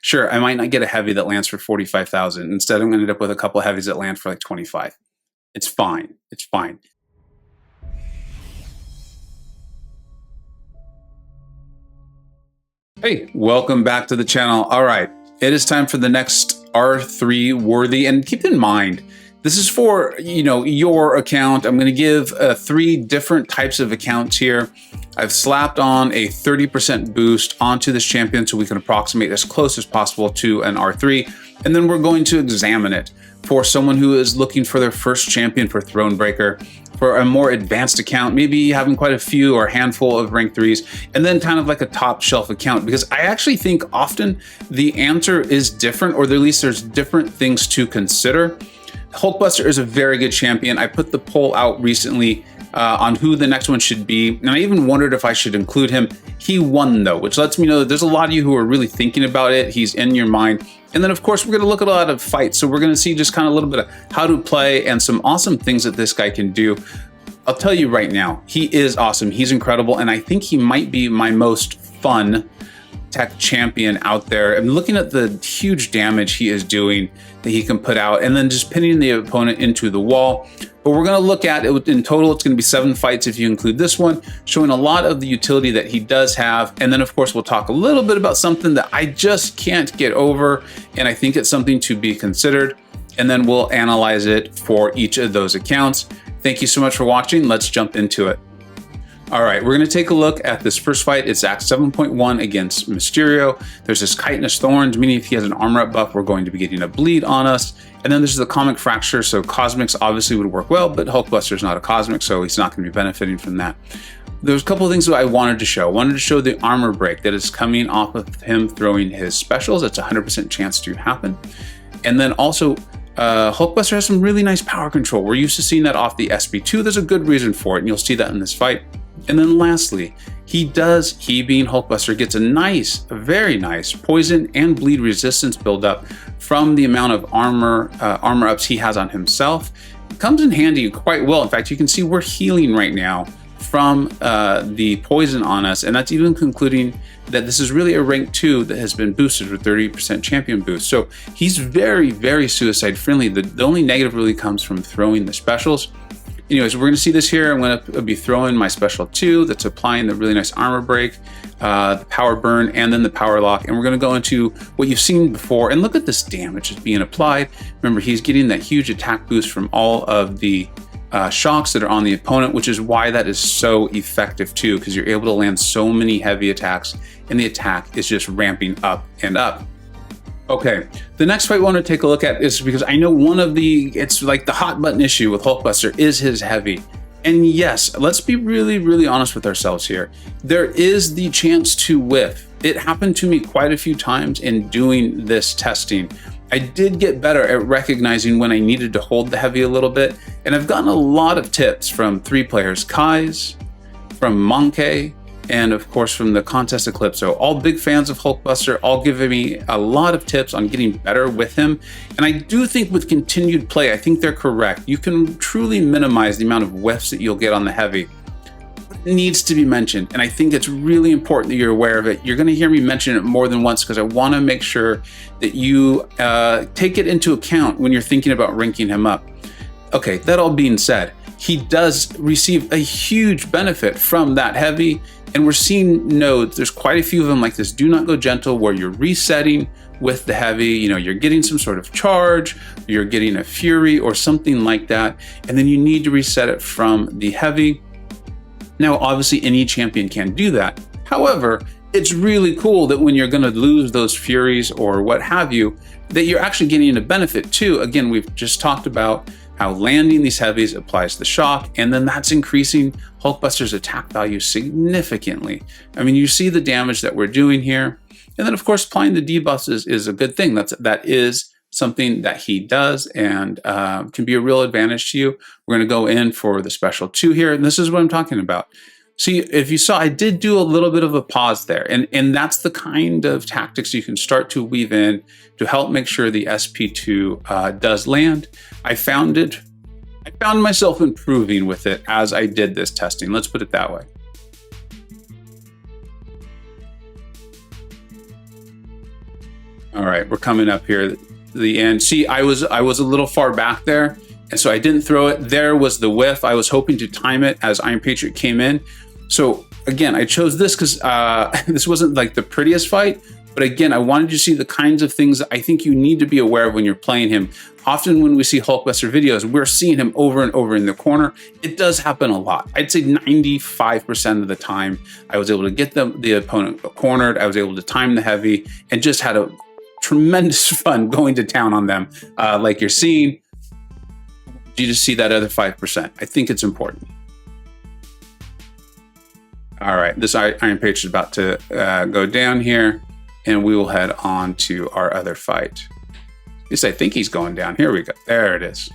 Sure, I might not get a heavy that lands for 45,000. Instead, I'm going to end up with a couple heavies that land for like 25. It's fine. It's fine. Hey, welcome back to the channel. All right, it is time for the next R3 worthy, and keep in mind, this is for, your account. I'm going to give 3 different types of accounts here. I've slapped on a 30% boost onto this champion so we can approximate as close as possible to an R3, and then we're going to examine it for someone who is looking for their first champion for Thronebreaker, for a more advanced account, maybe having quite a few or a handful of rank 3s, and then kind of like a top shelf account, because I actually think often the answer is different, or at least there's different things to consider. HulkBuster is a very good champion. I put the poll out recently on who the next one should be, and I even wondered if I should include him. He won though, which lets me know that there's a lot of you who are really thinking about it. He's in your mind. And then of course, we're gonna look at a lot of fights. So we're gonna see just kind of a little bit of how to play and some awesome things that this guy can do. I'll tell you right now, he is awesome. He's incredible. And I think he might be my most fun tech champion out there. I'm looking at the huge damage he is doing that he can put out, and then just pinning the opponent into the wall. But we're going to look at it in total. It's going to be 7 fights if you include this one, showing a lot of the utility that he does have. And then of course, we'll talk a little bit about something that I just can't get over, and I think it's something to be considered. And then we'll analyze it for each of those accounts. Thank you so much for watching. Let's jump into it. All right, we're gonna take a look at this first fight. It's Act 7.1 against Mysterio. There's this chitinous thorns, meaning if he has an armor up buff, we're going to be getting a bleed on us. And then there's the comic fracture, so cosmics obviously would work well, but HulkBuster is not a cosmic, so he's not gonna be benefiting from that. There's a couple of things that I wanted to show. I wanted to show the armor break that is coming off of him throwing his specials. It's a 100% chance to happen. And then also, HulkBuster has some really nice power control. We're used to seeing that off the SP2. There's a good reason for it, and you'll see that in this fight. And then lastly, he being HulkBuster, gets a very nice poison and bleed resistance buildup from the amount of armor ups he has on himself. It comes in handy quite well. In fact, you can see we're healing right now from the poison on us, and that's even concluding that this is really a rank 2 that has been boosted with 30% champion boost. So he's very, very suicide friendly. The only negative really comes from throwing the specials. Anyways, we're going to see this here. I'm going to be throwing my special 2 that's applying the really nice armor break, the power burn, and then the power lock. And we're going to go into what you've seen before. And look at this damage that's being applied. Remember, he's getting that huge attack boost from all of the shocks that are on the opponent, which is why that is so effective too, because you're able to land so many heavy attacks, and the attack is just ramping up and up. Okay, the next fight we want to take a look at is because I know it's like the hot button issue with HulkBuster is his heavy. And yes, let's be really, really honest with ourselves here. There is the chance to whiff. It happened to me quite a few times in doing this testing. I did get better at recognizing when I needed to hold the heavy a little bit. And I've gotten a lot of tips from 3 players, Kai's, from Monkey, and of course from the Contest Eclipse. So all big fans of HulkBuster, all giving me a lot of tips on getting better with him. And I do think with continued play, I think they're correct. You can truly minimize the amount of whiffs that you'll get on the heavy. It needs to be mentioned, and I think it's really important that you're aware of it. You're going to hear me mention it more than once because I want to make sure that you take it into account when you're thinking about ranking him up. Okay, that all being said, he does receive a huge benefit from that heavy, and we're seeing nodes, there's quite a few of them like this Do Not Go Gentle, where you're resetting with the heavy, you're getting some sort of charge, you're getting a fury or something like that, and then you need to reset it from the heavy. Now, obviously any champion can do that. However, it's really cool that when you're going to lose those furies or what have you, that you're actually getting a benefit too. Again, we've just talked about how landing these heavies applies the shock, and then that's increasing HulkBuster's attack value significantly. I mean, you see the damage that we're doing here. And then of course, applying the debuffs is a good thing. That is something that he does, and can be a real advantage to you. We're gonna go in for the special 2 here, and this is what I'm talking about. See, if you saw, I did do a little bit of a pause there, and that's the kind of tactics you can start to weave in to help make sure the SP2 does land. I found myself improving with it as I did this testing. Let's put it that way. All right, we're coming up here to the end. See, I was a little far back there, and so I didn't throw it. There was the whiff. I was hoping to time it as Iron Patriot came in. So again, I chose this because this wasn't like the prettiest fight, but again, I wanted you to see the kinds of things that I think you need to be aware of when you're playing him. Often when we see HulkBuster videos, we're seeing him over and over in the corner. It does happen a lot. I'd say 95% of the time, I was able to get the opponent cornered. I was able to time the heavy and just had a tremendous fun going to town on them. Like you're seeing, you just see that other 5%. I think it's important. All right, this Iron Patriot is about to go down here, and we will head on to our other fight. At least I think he's going down. Here we go. There it is.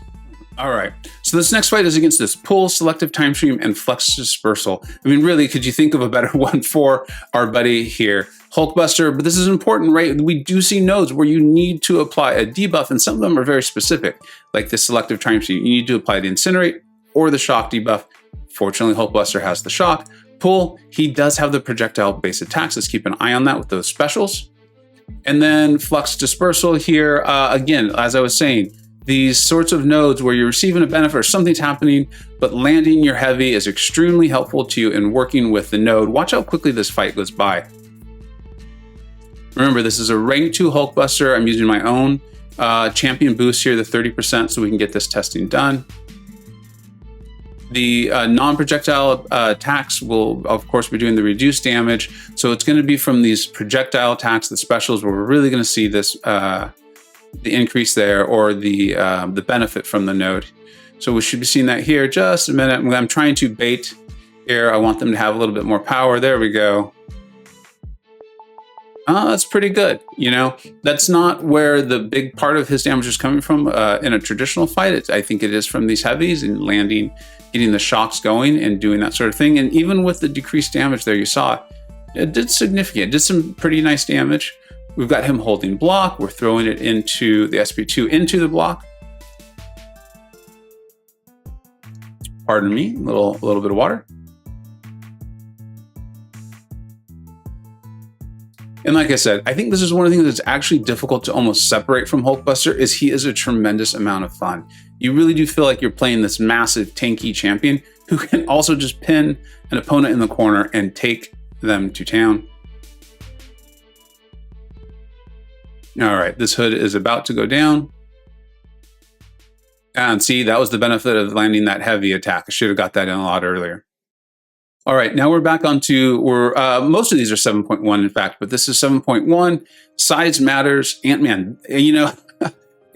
All right. So this next fight is against this pull, selective time stream, and flex dispersal. I mean, really, could you think of a better one for our buddy here? HulkBuster, but this is important, right? We do see nodes where you need to apply a debuff, and some of them are very specific, like the selective time stream. You need to apply the incinerate or the shock debuff. Fortunately, HulkBuster has the shock. Pull, he does have the projectile-based attacks. Let's keep an eye on that with those specials. And then flux dispersal here, again, as I was saying, these sorts of nodes where you're receiving a benefit or something's happening, but landing your heavy is extremely helpful to you in working with the node. Watch how quickly this fight goes by. Remember, this is a rank 2 HulkBuster. I'm using my own champion boost here, the 30%, so we can get this testing done. The non-projectile attacks will, of course, be doing the reduced damage. So it's going to be from these projectile attacks, the specials, where we're really going to see this, the increase there, or the benefit from the node. So we should be seeing that here. Just a minute. I'm trying to bait here. I want them to have a little bit more power. There we go. That's pretty good. You know, that's not where the big part of his damage is coming from in a traditional fight. I think it is from these heavies and landing, getting the shocks going and doing that sort of thing. And even with the decreased damage there, you saw it did significant, it did some pretty nice damage. We've got him holding block. We're throwing it into the SP2 into the block. Pardon me, a little bit of water. And like I said, I think this is one of the things that's actually difficult to almost separate from HulkBuster, is he is a tremendous amount of fun. You really do feel like you're playing this massive tanky champion who can also just pin an opponent in the corner and take them to town. All right, this hood is about to go down. And see, that was the benefit of landing that heavy attack. I should have got that in a lot earlier. All right, now we're back onto, most of these are 7.1 in fact, but this is 7.1. Size matters. Ant-Man, you know,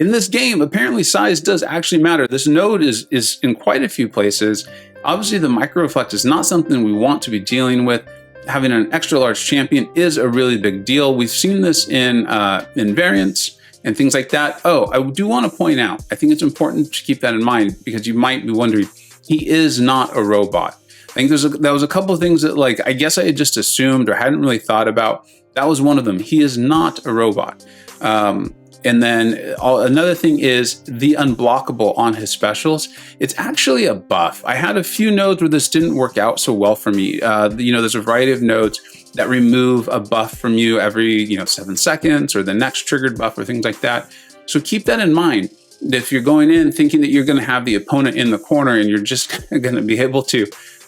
in this game, apparently size does actually matter. This node is in quite a few places. Obviously, the micro reflect is not something we want to be dealing with. Having an extra large champion is a really big deal. We've seen this in variants and things like that. Oh, I do want to point out, I think it's important to keep that in mind, because you might be wondering, he is not a robot. I think that was a couple of things that, like, I guess I had just assumed or hadn't really thought about. That was one of them. He is not a robot. And then another thing is the unblockable on his specials. It's actually a buff. I had a few nodes where this didn't work out so well for me. You know, there's a variety of nodes that remove a buff from you every 7 seconds, or the next triggered buff, or things like that. So keep that in mind. If you're going in thinking that you're going to have the opponent in the corner and you're just going to be able to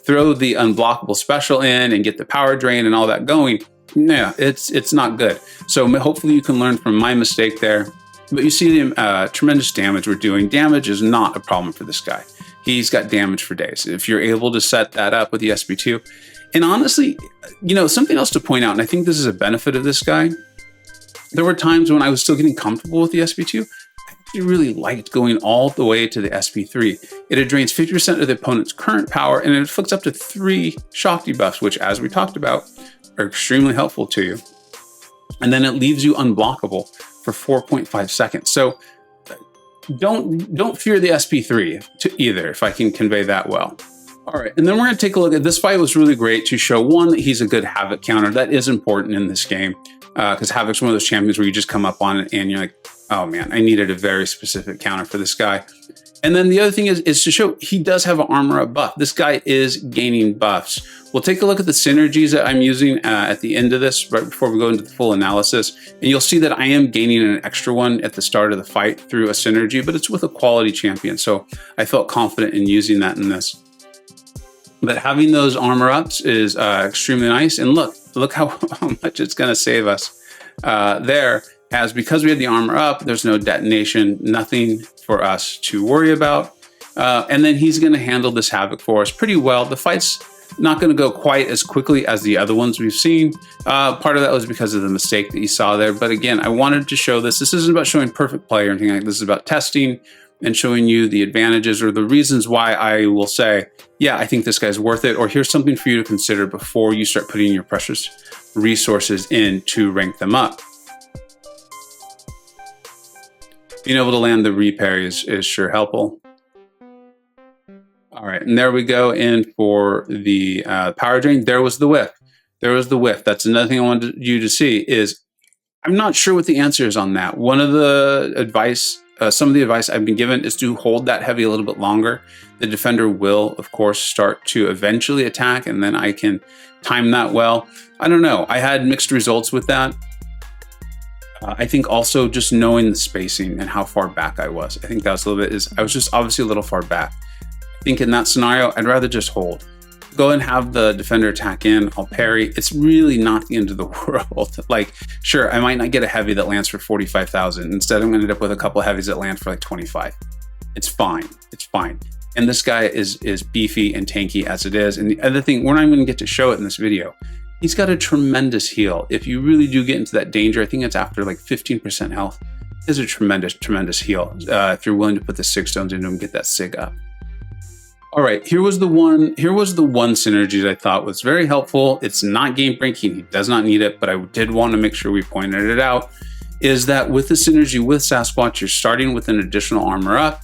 throw the unblockable special in and get the power drain and all that going, yeah, it's not good. So hopefully you can learn from my mistake there. But you see the tremendous damage we're doing. Damage is not a problem for this guy. He's got damage for days. If you're able to set that up with the SP2. And honestly, something else to point out, and I think this is a benefit of this guy, there were times when I was still getting comfortable with the SP2. I really liked going all the way to the SP3. It drains 50% of the opponent's current power, and it inflicts up to 3 shock debuffs, which, as we talked about, are extremely helpful to you. And then it leaves you unblockable for 4.5 seconds. So don't fear the SP3 either, if I can convey that well. All right, and then we're going to take a look at this fight. Was really great to show, one, that he's a good Havoc counter. That is important in this game, because Havoc's one of those champions where you just come up on it and you're like, oh man, I needed a very specific counter for this guy. And then the other thing is to show he does have an armor up buff. This guy is gaining buffs. We'll take a look at the synergies that I'm using at the end of this, right before we go into the full analysis. And you'll see that I am gaining an extra one at the start of the fight through a synergy, but it's with a quality champion. So I felt confident in using that in this. But having those armor ups is extremely nice. And look how much it's going to save us there. As because we had the armor up, there's no detonation, nothing for us to worry about. And then he's going to handle this havoc for us pretty well. The fight's not going to go quite as quickly as the other ones we've seen. Part of that was because of the mistake that you saw there. But again, I wanted to show this. This isn't about showing perfect play or anything like this. This is about testing and showing you the advantages or the reasons why I will say, yeah, I think this guy's worth it, or here's something for you to consider before you start putting your precious resources in to rank them up. Being able to land the repair is sure helpful. All right, and there we go in for the power drain. There was the whiff. There was the whiff. That's another thing I wanted you to see is I'm not sure what the answer is on that. One of the advice, some of the advice I've been given is to hold that heavy a little bit longer. The defender will, of course, start to eventually attack, and then I can time that well. I don't know. I had mixed results with that. I think also just knowing the spacing and how far back I was. I think that was a little bit, I was just obviously a little far back. I think in that scenario, I'd rather just hold. Go and have the defender attack in, I'll parry. It's really not the end of the world. Like, sure, I might not get a heavy that lands for 45,000. Instead, I'm gonna end up with a couple of heavies that land for like 25. It's fine, it's fine. And this guy is beefy and tanky as it is. And the other thing, we're not even gonna get to show it in this video. He's got a tremendous heal. If you really do get into that danger, I think it's after like 15% health, is a tremendous, tremendous heal. If you're willing to put the 6 stones into him, get that sig up. All right, here was the one synergy that I thought was very helpful. It's not game breaking, he does not need it, but I did want to make sure we pointed it out, is that with the synergy with Sasquatch, you're starting with an additional armor up,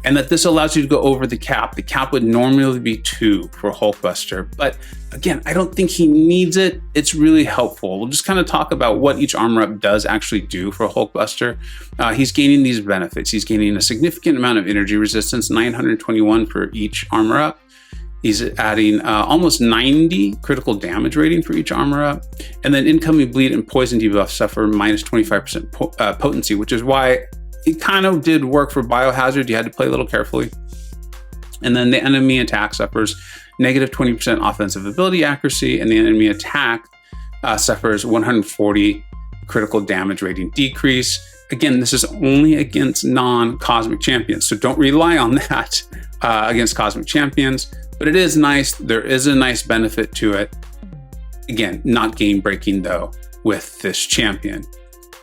and that this allows you to go over the cap. The cap would normally be 2 for HulkBuster, but again, I don't think he needs it. It's really helpful. We'll just kind of talk about what each armor up does actually do for HulkBuster. He's gaining these benefits. He's gaining a significant amount of energy resistance, 921 for each armor up. He's adding almost 90 critical damage rating for each armor up. And then incoming bleed and poison debuff suffer minus 25% potency, which is why it kind of did work for Biohazard. You had to play a little carefully. And then the enemy attack suffers negative 20% offensive ability accuracy, and the enemy attack suffers 140 critical damage rating decrease. Again, this is only against non-cosmic champions, so don't rely on that against cosmic champions, but it is nice. There is a nice benefit to it. Again, not game breaking though with this champion.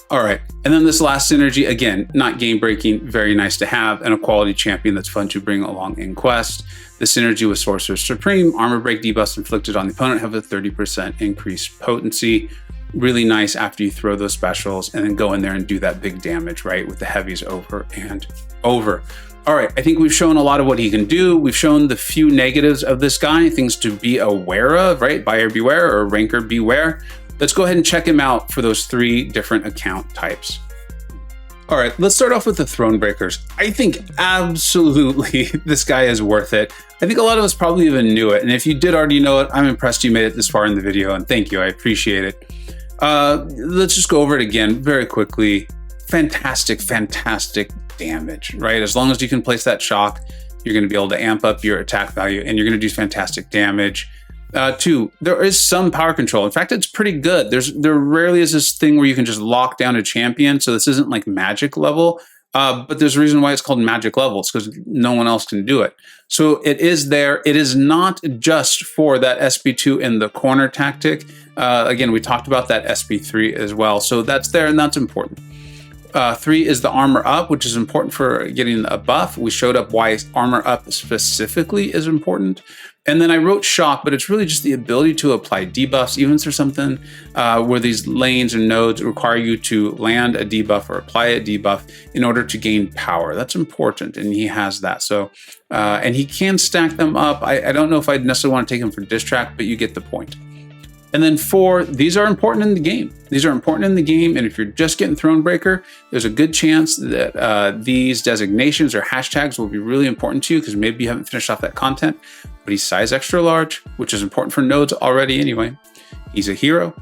All right, and then this last synergy, again, not game breaking, very nice to have, and a quality champion that's fun to bring along in quest. The synergy with Sorcerer Supreme, armor break debuffs inflicted on the opponent have a 30% increased potency. Really nice after you throw those specials and then go in there and do that big damage, right, with the heavies over and over. All right, I think we've shown a lot of what he can do. We've shown the few negatives of this guy, things to be aware of, right? Buyer beware or ranker beware. Let's go ahead and check him out for those 3 different account types. All right, let's start off with the Throne Breakers. I think absolutely this guy is worth it. I think a lot of us probably even knew it. And if you did already know it, I'm impressed you made it this far in the video, and thank you, I appreciate it. Let's just go over it again very quickly. Fantastic, fantastic damage, right? As long as you can place that shock, you're gonna be able to amp up your attack value and you're gonna do fantastic damage. 2, there is some power control. In fact, it's pretty good. There rarely is this thing where you can just lock down a champion. So this isn't like magic level, but there's a reason why it's called magic level. It's because no one else can do it. So it is there. It is not just for that SP2 in the corner tactic. Again, we talked about that SP3 as well. So that's there and that's important. 3 is the armor up, which is important for getting a buff. We showed up why armor up specifically is important. And then I wrote shock, but it's really just the ability to apply debuffs, even for something where these lanes or nodes require you to land a debuff or apply a debuff in order to gain power. That's important, and he has that. So, and he can stack them up. I don't know if I'd necessarily want to take him for diss track, but you get the point. And then 4, these are important in the game. These are important in the game, and if you're just getting Thronebreaker, there's a good chance that these designations or hashtags will be really important to you because maybe you haven't finished off that content. But he's size extra large, which is important for nodes already anyway. He's a hero,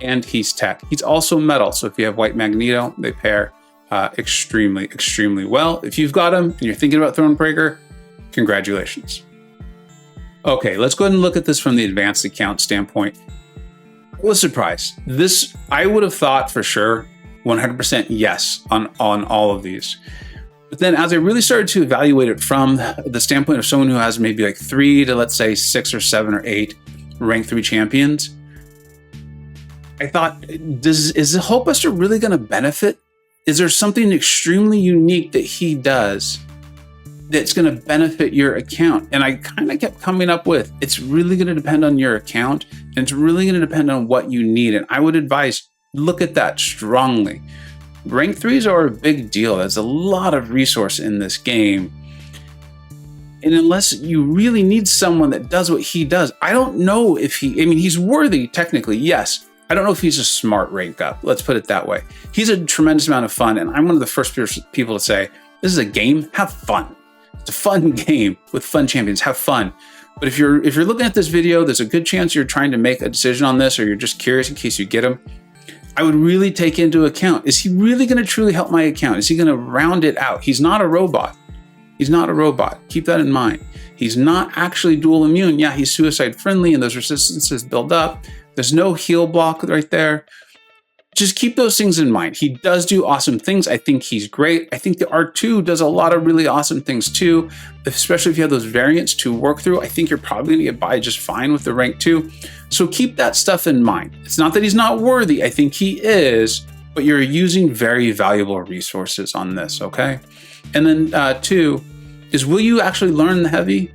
and he's tech. He's also metal, so if you have white Magneto, they pair extremely, extremely well. If you've got him and you're thinking about Thronebreaker, congratulations. Okay, let's go ahead and look at this from the advanced account standpoint. I was surprised. This, I would have thought for sure 100% yes on all of these. But then as I really started to evaluate it from the standpoint of someone who has maybe like 3 to let's say 6 or 7 or 8 rank 3 champions, I thought, is the HulkBuster really going to benefit? Is there something extremely unique that he does that's going to benefit your account? And I kind of kept coming up with, it's really going to depend on your account, and it's really going to depend on what you need. And I would advise, look at that strongly. Rank 3s are a big deal. There's a lot of resource in this game. And unless you really need someone that does what he does, I don't know if he's worthy technically, yes. I don't know if he's a smart rank up. Let's put it that way. He's a tremendous amount of fun. And I'm one of the first people to say, this is a game, have fun. It's a fun game with fun champions. Have fun. But if you're looking at this video, there's a good chance you're trying to make a decision on this, or you're just curious in case you get him. I would really take into account, is he really going to truly help my account? Is he going to round it out? He's not a robot. He's not a robot. Keep that in mind. He's not actually dual immune. Yeah, he's suicide friendly and those resistances build up. There's no heal block right there. Just keep those things in mind. He does do awesome things. I think he's great. I think the R2 does a lot of really awesome things too, especially if you have those variants to work through. I think you're probably gonna get by just fine with the rank 2. So keep that stuff in mind. It's not that he's not worthy. I think he is, but you're using very valuable resources on this, okay? And then 2 is, will you actually learn the heavy?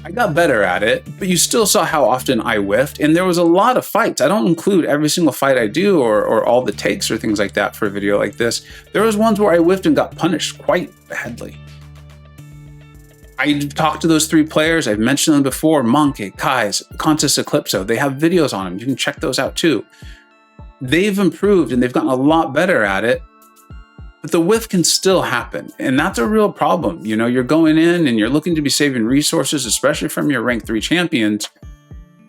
I got better at it, but you still saw how often I whiffed, and there was a lot of fights. I don't include every single fight I do or all the takes or things like that for a video like this. There was ones where I whiffed and got punished quite badly. I talked to those 3 players. I've mentioned them before, Monkey, Kai's, Contest Eclipso. They have videos on them. You can check those out too. They've improved and they've gotten a lot better at it. But the whiff can still happen, and that's a real problem. You know, you're going in and you're looking to be saving resources, especially from your rank 3 champions,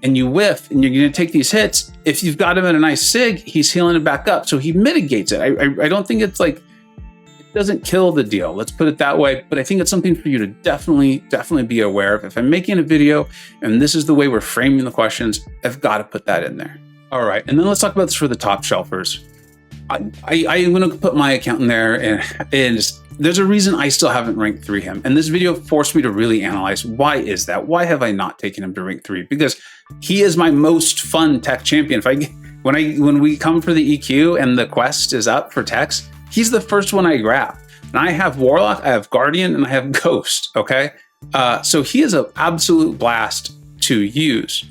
and you whiff and you're going to take these hits. If you've got him in a nice sig, he's healing it back up, so he mitigates it. I don't think it's like, it doesn't kill the deal, let's put it that way, but I think it's something for you to definitely be aware of. If I'm making a video and this is the way we're framing the questions, I've got to put that in there. All right, and then let's talk about this for the top shelfers. I'm going to put my account in there, and there's a reason I still haven't ranked 3 him. And this video forced me to really analyze, why is that? Why have I not taken him to rank 3? Because he is my most fun tech champion. When we come for the EQ and the quest is up for techs, he's the first one I grab. And I have Warlock, I have Guardian, and I have Ghost, okay? So he is an absolute blast to use.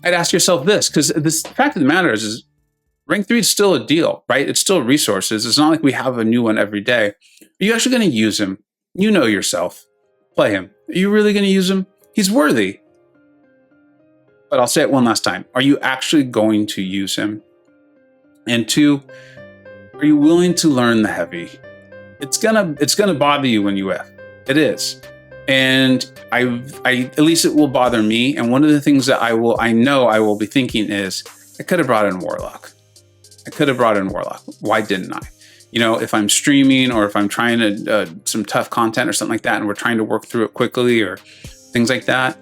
I'd ask yourself this, because the fact of the matter is rank 3 is still a deal, right? It's still resources. It's not like we have a new one every day. Are you actually going to use him? You know yourself. Play him. Are you really going to use him? He's worthy. But I'll say it one last time. Are you actually going to use him? And 2, are you willing to learn the heavy? It's gonna bother you when you whiff. It is. And I at least it will bother me. And one of the things that I know I will be thinking is, I could have brought in Warlock. Why didn't I? You know, if I'm streaming or if I'm trying to some tough content or something like that, and we're trying to work through it quickly or things like that,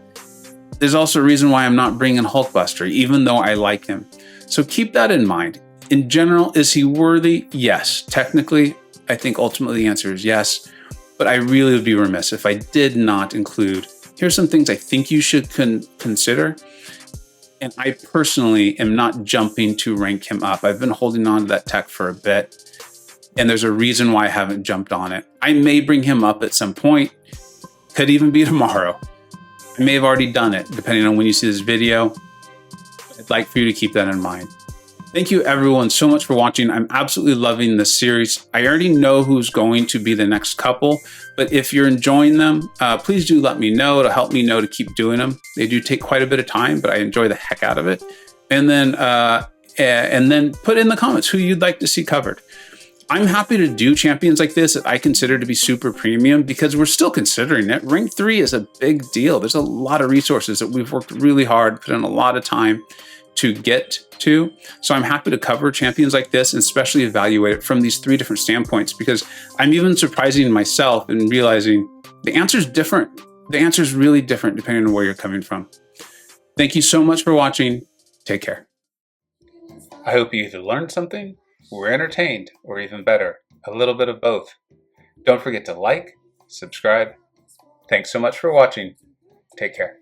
there's also a reason why I'm not bringing HulkBuster, even though I like him. So keep that in mind. In general, is he worthy? Yes. Technically, I think ultimately the answer is yes. But I really would be remiss if I did not include, here's some things I think you should consider. And I personally am not jumping to rank him up. I've been holding on to that tech for a bit, and there's a reason why I haven't jumped on it. I may bring him up at some point. Could even be tomorrow. I may have already done it, depending on when you see this video. I'd like for you to keep that in mind. Thank you everyone so much for watching. I'm absolutely loving this series. I already know who's going to be the next couple, but if you're enjoying them, please do let me know. It'll help me know to keep doing them. They do take quite a bit of time, but I enjoy the heck out of it. And then put in the comments who you'd like to see covered. I'm happy to do champions like this that I consider to be super premium because we're still considering it. Rank 3 is a big deal. There's a lot of resources that we've worked really hard, put in a lot of time to get to. So I'm happy to cover champions like this and especially evaluate it from these 3 different standpoints, because I'm even surprising myself and realizing the answer is different. The answer is really different depending on where you're coming from. Thank you so much for watching. Take care. I hope you either learned something, were entertained, or even better, a little bit of both. Don't forget to like, subscribe. Thanks so much for watching. Take care.